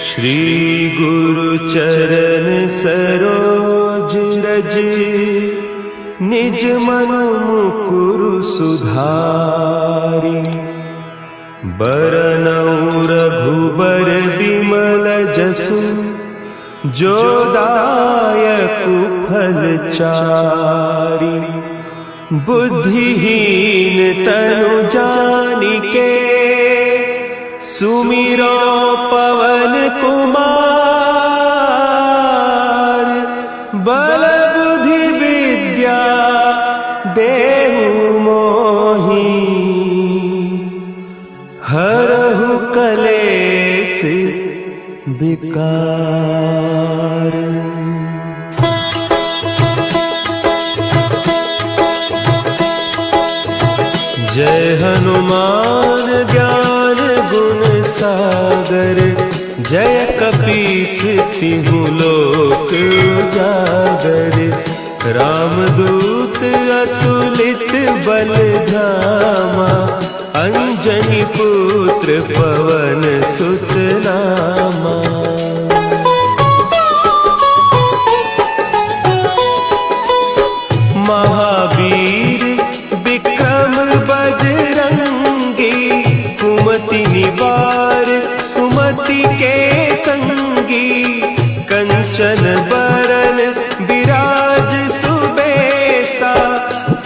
श्री गुरु चरण सरोज रज, निज मन मुकुरु सुधारि। बरनउँ रघुबर बिमल जसु, जो दायकु फल चारि। बुद्धिहीन तनु जानिके, सुमिरो पवन कुमार। बल बुद्धि विद्या देहु मोहि, हरहु कलेस विकार। जय हनुमान ज्ञान गुण सागर, जय कपीस तिहु लोक उजागर। रामदूत अतुलित बल धामा, अंजनी पुत्र पवन सुत नामा। महावीर विक्रम बजरंगी, कुमति निवार सुमति के संगी। कंचन बरन विराज सुबेसा,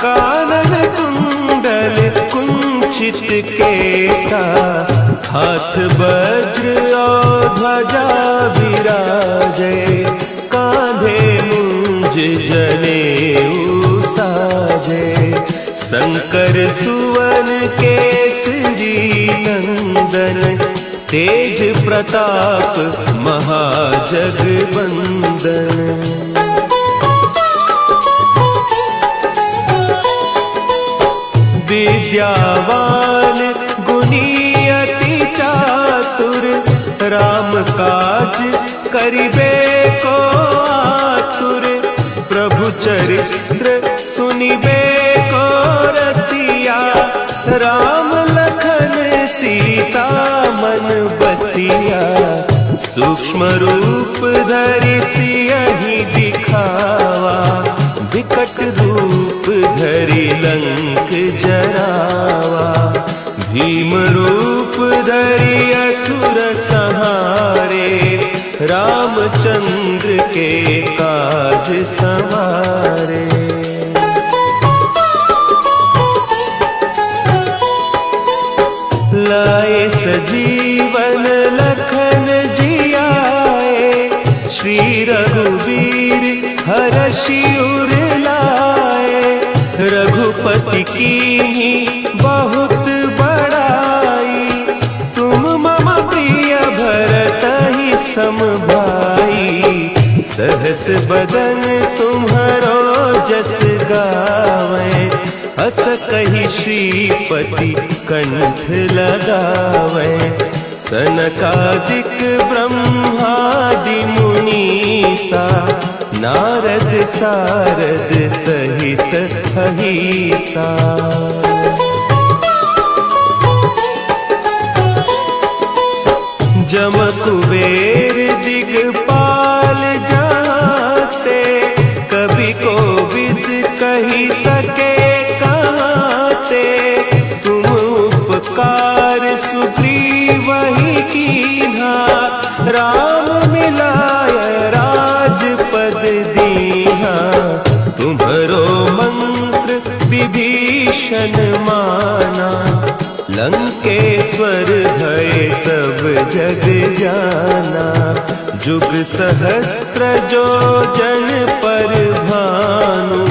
कानन कुंडल कुंचित केसा। हाथ वज्र और ध्वजा विराजे, कांधे मुंज जनेऊ साजे। शंकर सुवन केसरी नंदन, तेज प्रताप महाजगवंदन। विद्यावान गुणी अति चातुर, राम काज करिबे को आतुर। प्रभु चरित्र सुनिबे को रसिया, राम लखन सीता मन बसिया। सूक्ष्म रूप धरि सियहि दिखावा, विकट रूप धरि लंक जरावा। भीम रूप धरि असुर संहारे, रामचंद्र के काज संवारे। लाए सजीवन लखन जियाए, श्री रघुवीर हरषि उर लाए। रघुपति कीन्ही बहुत बड़ाई, तुम मम प्रिय भरतहि सम भाई। सहस बदन तुम्हरो जस गावें, अस कहि श्रीपति कंठ लगावें। सनकादिक ब्रह्मादि मुनीसा, नारद सारद सहित अहीसा। जम कुबेर दिगपाल जाते, कवि कोविद कहि सके कहते। तुम उपकार सुग्रीवहि कीन्हा, राम मिलाय राजपद दीन्हा। तुम्हरो मंत्र विभीषण माना, लंकेश्वर भय सब जग जाना। जुग सहस्त्र जो जन पर भानु,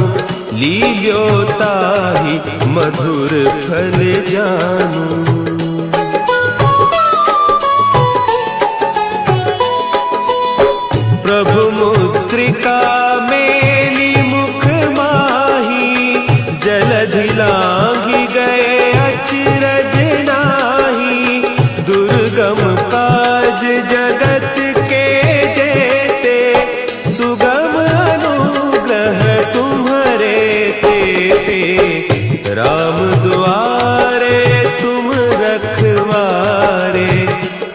लील्यो ताहि मधुर फल जानू। प्रभु मुद्रिका मेली मुख माही, जलधि लांघि गए अचरज नाही। दुर्गम काज जगत के जेते, सुगम अनुग्रह तुम्हरे तेते। राम दुआरे तुम रखवारे,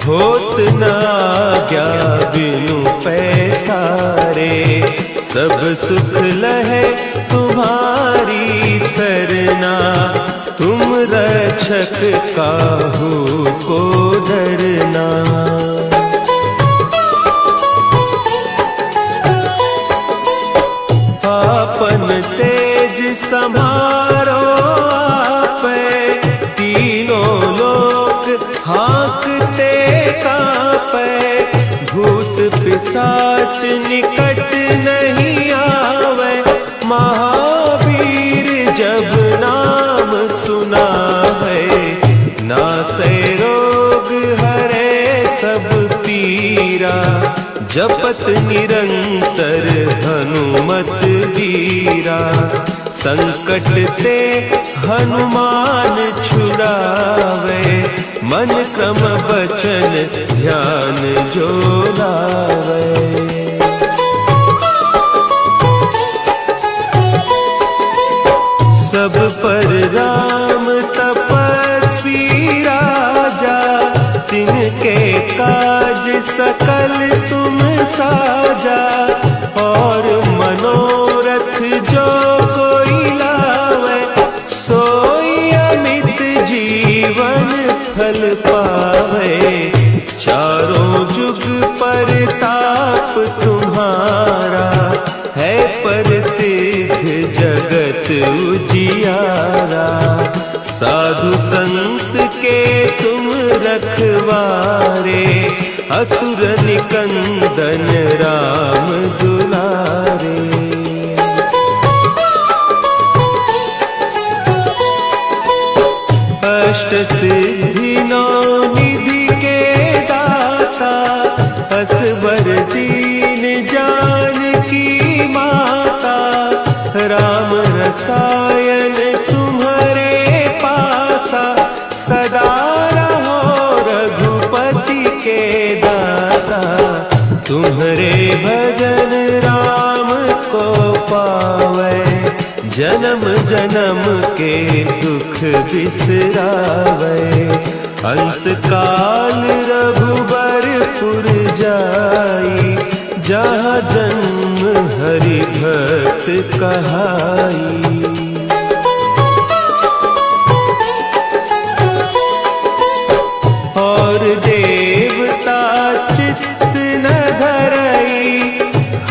हो होत न आज्ञा बिनु पैसारे। सब सुख लहे तुम्हारी सरना, तुम रक्षक काहू को डरना। आपन तेज समारो आपे, तीनों लोक हाँकते कापे। भूत पिशाच निकट नहीं आवे, महावीर जब नाम सुनावे। नासै रोग हरे सब पीरा, जपत निरंतर हनुमत वीरा। संकट ते हनुमान छुड़ावे, मन क्रम बचन ध्यान जो लावे। सब पर राम तपस्वी राजा, तिनके काज सकल तुम साजा। और मनोरथ जो कोई लावे, सोई अमित जीवन फल पावे। चारों जुग परताप तुम्हारा, है प्रसिद्ध जगत उजियारा। साधु संत के तुम रखवारे, असुर निकंदन राम दुलारे। अष्ट सिद्धि नौ निधि के दाता, असवर दीन जानकी माता। राम रसायन तुम्हारे पासा, सदा रहो रघुपति के दासा। तुम्हारे भजन राम को पावे, जन्म जन्म के दुख बिसरावे। अंत काल रघुबरपुर जाई, जहाँ जन्म हरि भक्त कहाई। और देवता चित्त न धरई,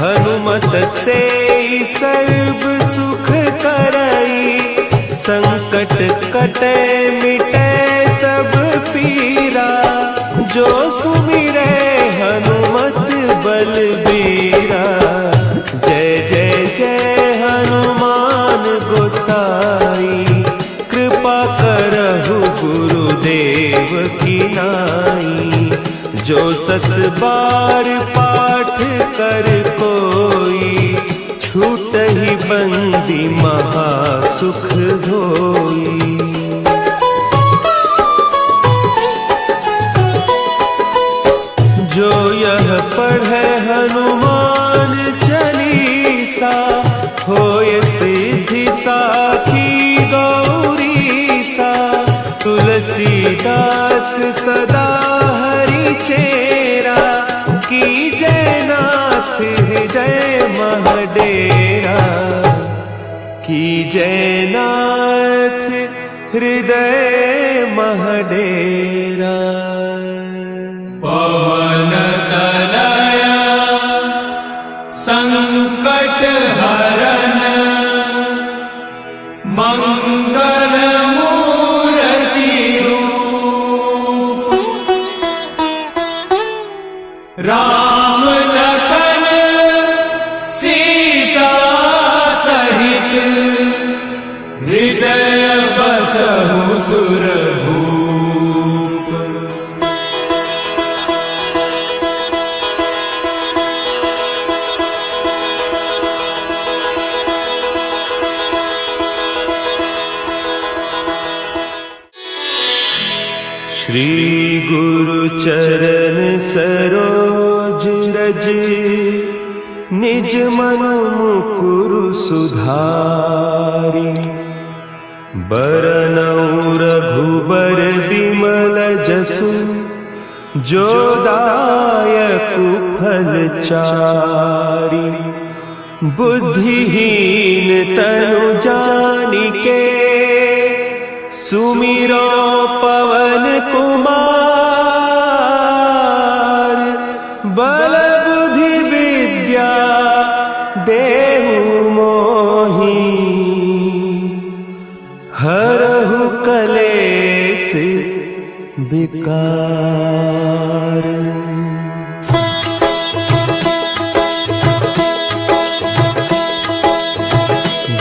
हनुमत से सर्व सुख करई। संकट कटे मिटे सब पीरा, जो सुमिरे हनुमत बलबीरा। जय जय जय हनुमान गोसाई, कृपा करहु गुरुदेव की नाई। जो सत बार पाठ कर कोई, छूटहि बंदी महासुख होई। जो यह पढ़े हनुमान चालीसा, होय सिद्धि साखी गौरीसा। तुलसीदास सदा हरि चेरा, की जय नाथ हृदय महडेरा। की जय नाथ हृदय महडेरा। पवन तनया संकट हरन, मंगल मूर्ति रूप। राम लखन सीता सहित, हृदय बसहु सुरभूप। श्री गुरु चरण सरोज रज, निज मन मुकुरु सुधारि। बरनउँ रघुबर बिमल जसु, जो दायक फलचारी। बुद्धिहीन तनु जानिके सुमिरो पवन कुमार। बल बुद्धि विद्या देहु मोहि हरहु कलेस विकार।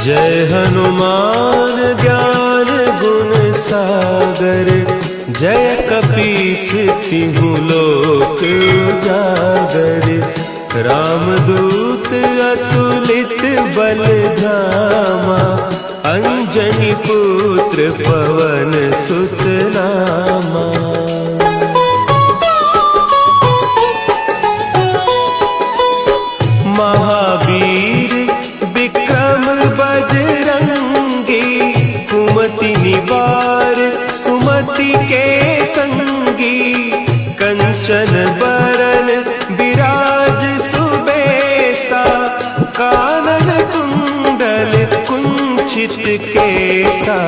जय हनुमान ज्ञान गुण सागर। जय कपीस तिहु लोक उजागर। रामदूत अतुलित बल धामा। अंजनी पुत्र पवन सुत नामा। महावीर विक्रम बजरंगी। कुमति निवार सुमति के संगी। कंचन बरन विराज सुबेसा। कानन कुंडल कुंचित केसा।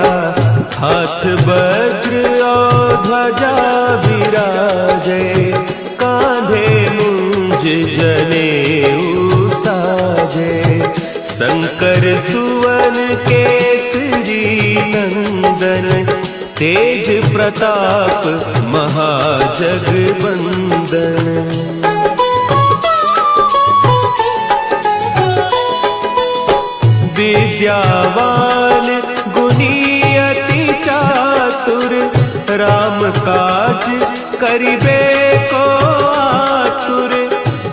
हाथ वज्र और ध्वजा विराजे। कांधे मुंज जनेऊ साजे। शंकर सुवन केसरी नंदन। तेज प्रताप महाजगवंदन। विद्यावान गुणी अति चातुर। राम काज करिबे को आतुर।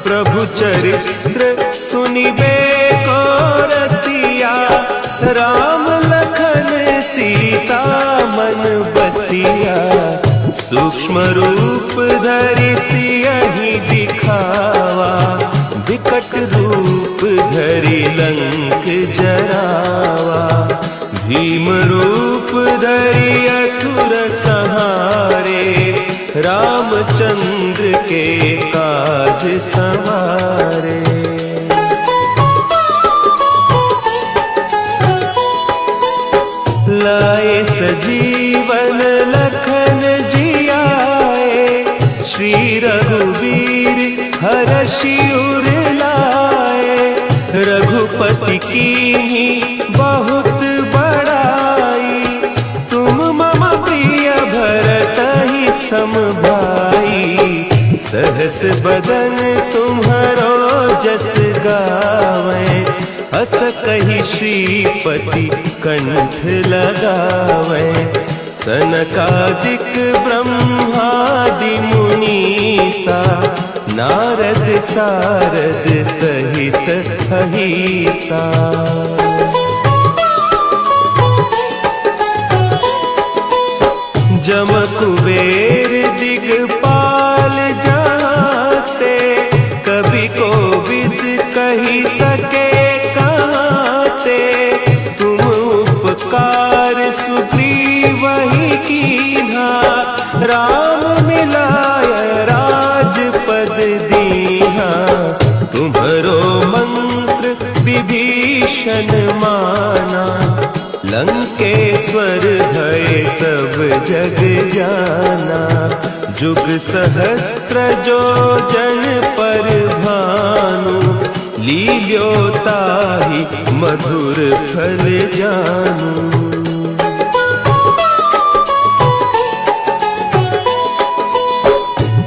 प्रभु चरित्र सुनिबे को रसिया। राम लखन सीता मन बसिया। सूक्ष्म रूप धरि सियहि दिखावा। विकट रूप धरि लंक जरावा। भीम रूप धरि असुर संहारे। रामचंद्र के काज सवारे। लाए सजीवन लखन जियाए। श्री रघुवीर हरषि उर लाए। रघुपति कीन्ही बहुत बड़ाई। तुम मम प्रिय भरतहि सम भाई। सहस बदन तुम्हरो जस गावें। अस कहि श्रीपति कंठ लगावें। सनकादिक ब्रह्मादि मुनीसा। नारद सारद सहित अहीसा। जम कुबेर दिगपाल जाते। कवि कोविद कही सके कहते। तुम उपकार सुग्रीवहि कीन्हा। राम मिलाय राजपद दीन्हा। तुम्हरो मंत्र विभीषण माना। लंकेश्वर भय सब जग जाना। जुग सहस्त्र जो जन पर भानु। लील्यो ताहि मधुर फल जानू।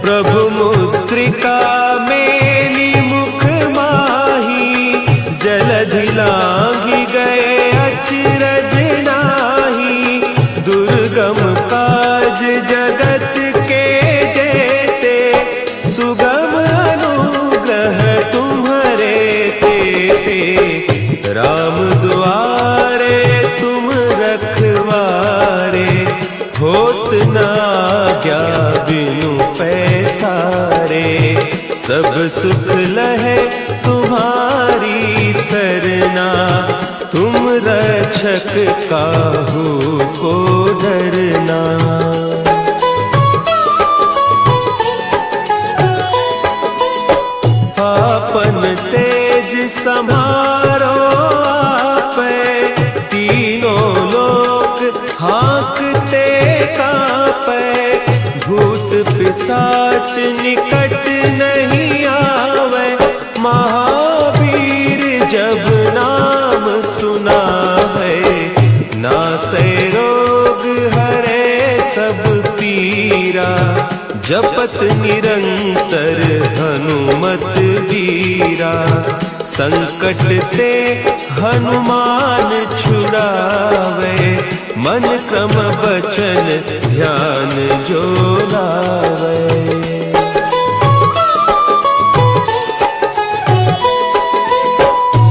प्रभु मुद्रिका मेली मुख माही। जलधि लांघि गए अचरज नाही। दुर्गम काज जगत के जेते। सुगम अनुग्रह तुम्हरे तेते। राम दुआरे तुम रखवारे। होत न आज्ञा बिनु पैसारे। सब सुख लहे तुम्हारी सरना। तुम रक्षक काहू को डरना। पिशाच निकट नहीं आवे, महावीर जब नाम सुनावे। नासै रोग हरे सब पीरा, जपत निरंतर हनुमत वीरा। संकट ते हनुमान छुड़ावे, मन क्रम बचन ध्यान जो लावे।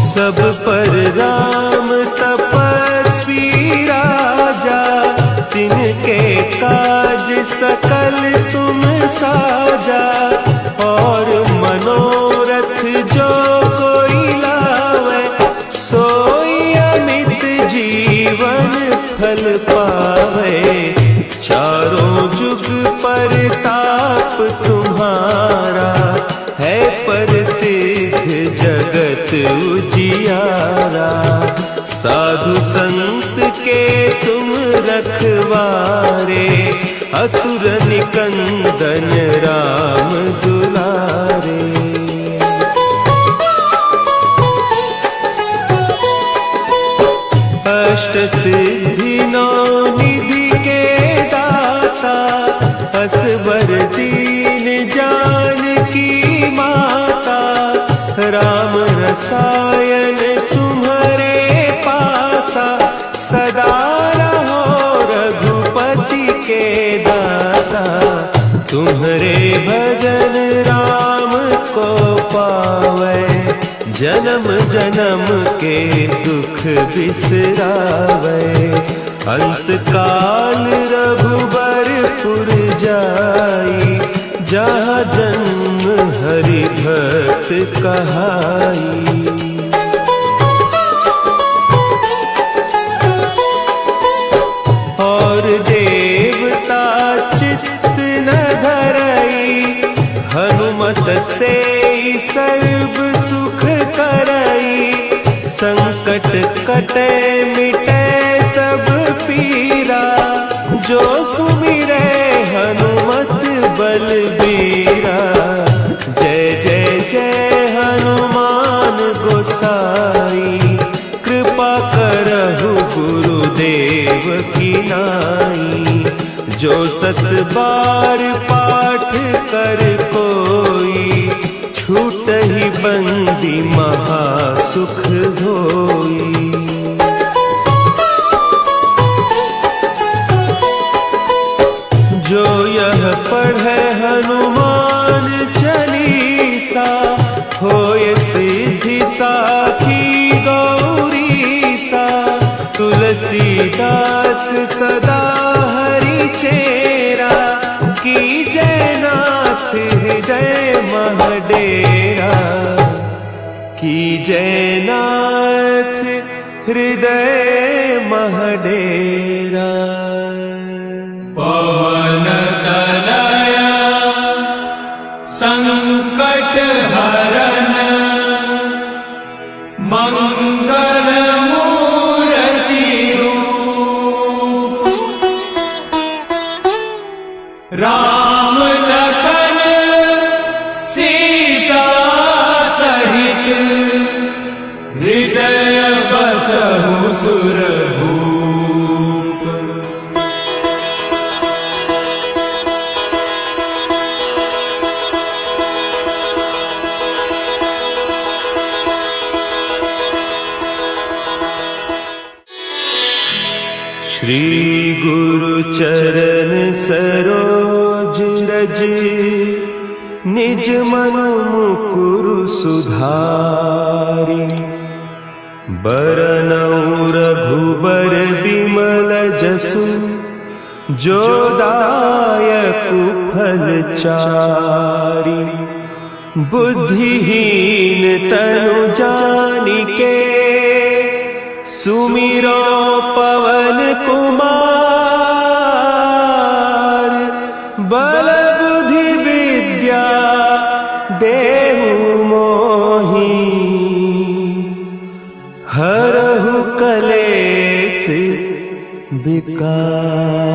सब पर राम तपस्वी राजा, तिनके काज सकल तुम साजा। और मनोरथ जो कोई लावे, सोई अमित जीवन फल पावे। चारों जुग परताप तुम्हारा, है प्रसिद्ध जगत उजियारा। साधु संत के तुम रखवारे, असुर निकंदन राम दुलारे। अष्ट सिद्धि नौ निधि के दाता, असवर दीन जानकी माता। राम रसायन तुम्हारे पासा, सदा रहो रघुपति के दासा। तुम्हारे भजन राम को पावे, जन्म जन्म के दुख बिसरावे। अंत काल रघुबरपुर जाई, जहाँ जन्म हरि भक्त कहाई। और देवता चित्त न धरई, हनुमत से सर्व सुख करई। संकट कटे मिटे सब पीरा, जो सुमिरे हनुमत बलबीरा। जय जय जय हनुमान गोसाई, कृपा करहु गुरुदेव की नाई। जो सत बार पाठ कर कोई, छूटहि बंदी महासुख होई। जो यह पढ़े हनुमान चालीसा, होय सिद्धि साखी गौरीसा। तुलसीदास सदा हरि चेरा, कीजय नाथ हृदय महडेरा। कीजय नाथ हृदय महडेरा। पवन तनया संकट हरन, मंगल मूर्ति रूप। राम लखन सीता सहित, हृदय बसहु सुरभूप। श्री गुरु चरण सरोज रज, निज मन मुकुरु सुधारि। बरनउँ रघुबर बिमल जसु, जो दायकु फल चारि। बुद्धिहीन तनु जानिके, सुमिरो पवन कुमार। बल बुद्धि विद्या देहु मोहि, हरहु कलेस विकार।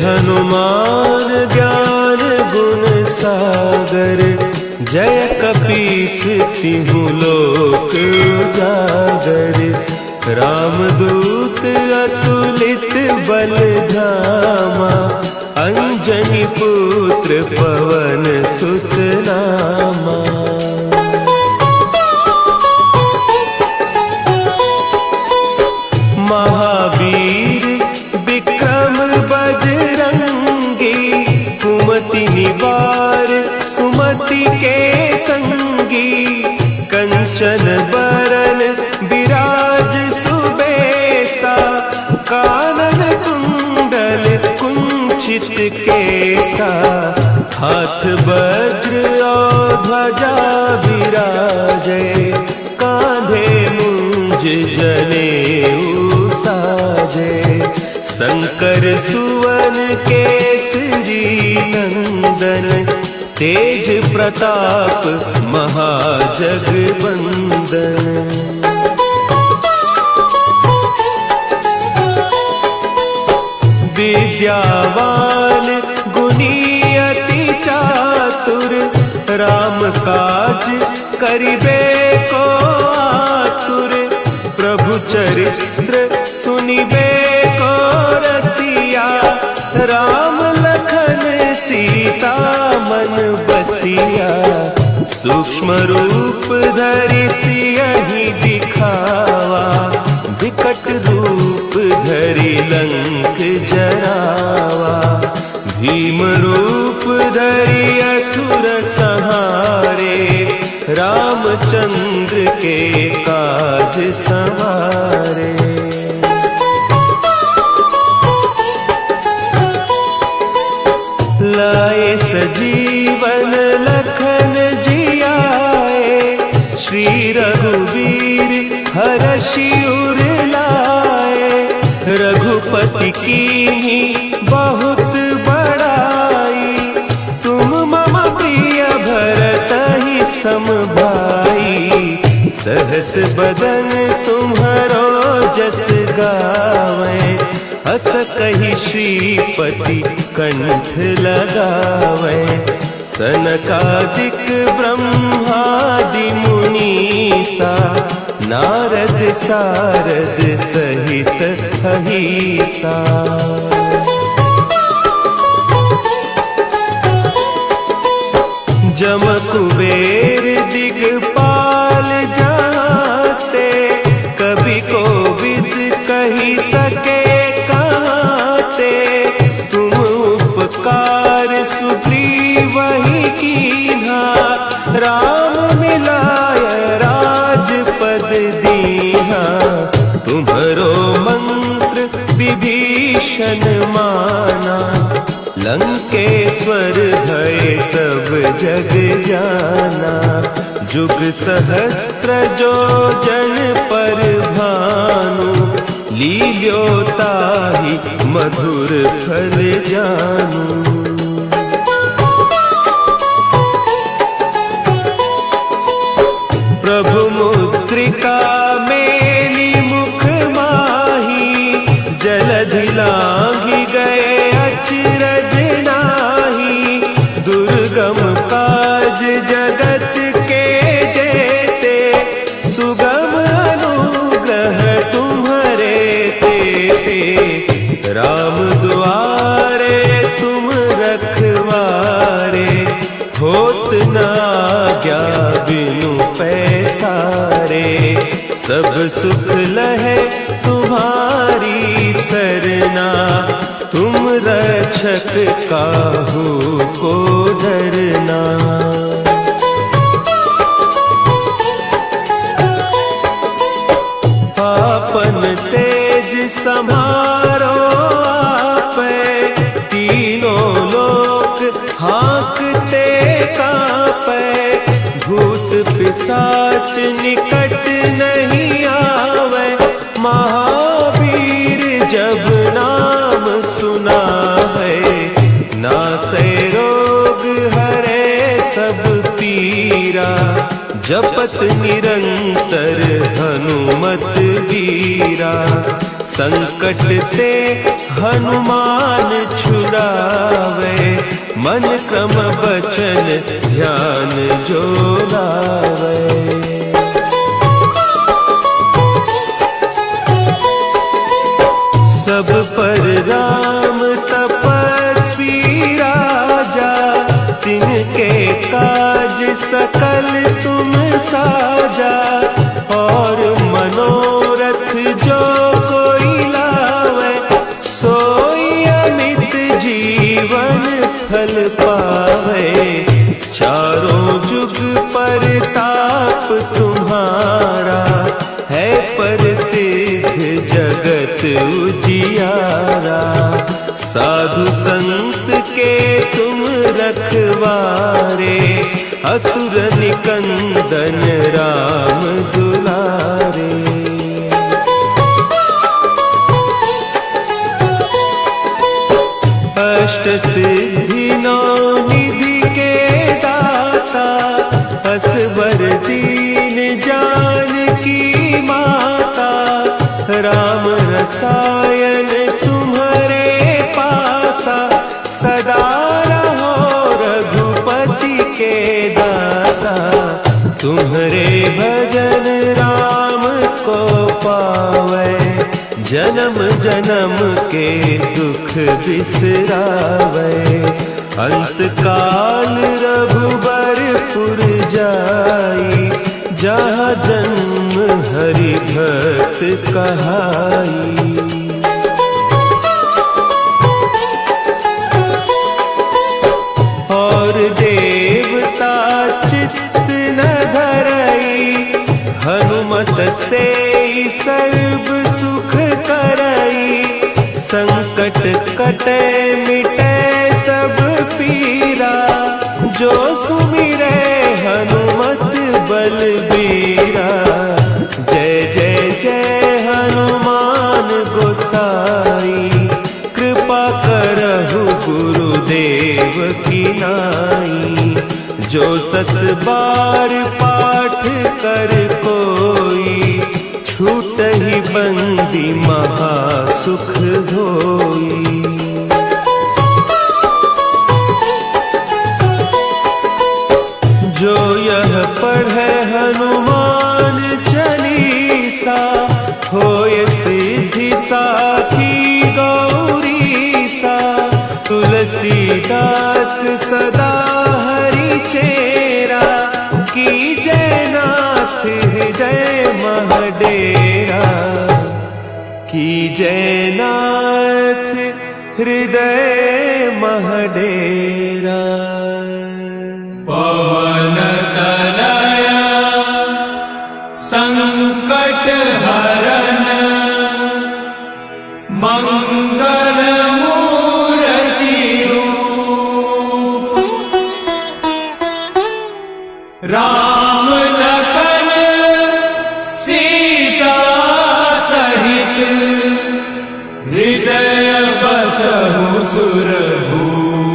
हनुमान ज्ञान गुण सागर, जय कपीस तिहु लोक उजागर। रामदूत अतुलित बल धामा, अंजनी पुत्र पवन सुत नामा। महावीर विक्रम बजरंगी, कुमति निवार सुमति के संगी। कंचन बरन विराज सुबेसा, कानन कुंडल कुंचित केसा। हाथ वज्र और ध्वजा विराजे, कांधे मुंज जनेऊ साजे। शंकर सुवन केसरी नंदन, तेज प्रताप महाजगबंदन। विद्यावान गुणी अति चातुर, राम काज करिबे को आतुर। प्रभु चरित्र सुनिबे को रसिया, राम लखन सीता मन बसिया। सूक्ष्म रूप धरि सियहि दिखावा, विकट रूप धरि लंक जरावा। भीम रूप धरि असुर संहारे, रामचंद्र के काज संवारे। लाए सजीवन लखन जियाए, श्री रघुवीर हरषि उर लाए। रघुपति कीन्ही बहुत बड़ाई, तुम मम प्रिय भरतहि सम भाई। सहस बदन तुम्हरो जस गावें, हस कहि श्रीपति कंठ लगावें। सनकादिक ब्रह्मादि मुनीसा, नारद सारद सहित अहीसा। जम कुबेर दिगपाल जाते, कवि कोविद कही सके कहते। तुम उपकार सुग्रीवहि कीन्हा, राम मिलाय राजपद दीन्हा। तुम्हरो मंत्र विभीषण माना, लंकेश्वर भय सब जग जाना। जुग सहस्त्र जो जन पर भानु, लील्योताहि मधुर फल जानू। प्रभु मुद्रिका मेली मुख माही, जलधि लांघि गए अचरज नाही। दुर्गम काज जगत के जेते, सुगम अनुग्रह तुम्हरे तेते। राम दुआरे तुम रखवारे, होत न आज्ञा बिनु पैसारे। सब सुख लहे तुम्हारी सरना, तुम रक्षक काहू को डरना। आपन तेज समारो आपै, तीनों लोक हाँकते कांपै। भूत पिशाच निकट नहीं आवे, महावीर जब नाम सुना है। नासै रोग हरे सब पीरा, जपत निरंतर हनुमत वीरा। संकट ते हनुमान छुड़ावे, मन क्रम बचन ध्यान जो लावे। सब पर राम तपस्वी राजा, तिनके काज सकल तुम साजा। और मनोरथ जो कोई लावे, सोई अमित जीवन फल पावे। चारों जुग परताप तुम्हारा, है प्रसिद्ध जगत उजियारा। साधु संत के तुम रखवारे, असुर निकंदन राम दुलारे। अष्ट सिद्धि नौ निधि के दाता, असवर दीन जानकी माता। राम रसायन तुम्हारे पासा, सदा रहो रघुपति के दासा। तुम्हारे भजन राम को पावे, जन्म जन्म के दुख बिसरावे। अंत काल रघुबरपुर जाई, जहाँ जन्म हरि भक्त कहाई। और देवता चित्त न धरई, हनुमत से सर्व सुख करई। संकट कटे मिटे सब पीरा, जो सुमिरे हनुमत बलबीरा। जय जय जय हनुमान गोसाई, कृपा करहु गुरुदेव की नाई। जो सत बार पाठ कर कोई, छूटहि बंदी महा सुख होई। जो यह पढ़े हनुमान चालीसा, होय सिद्धि साखी गौरीसा। तुलसीदास सदा हरि चेरा, की जयनाथ हृदय महडेरा। की जयनाथ हृदय महडेरा। पवन तनया संकट हरन, मंगल मूर्ति रूप। राम लखन सीता सहित, हृदय बसहु सुरभूप।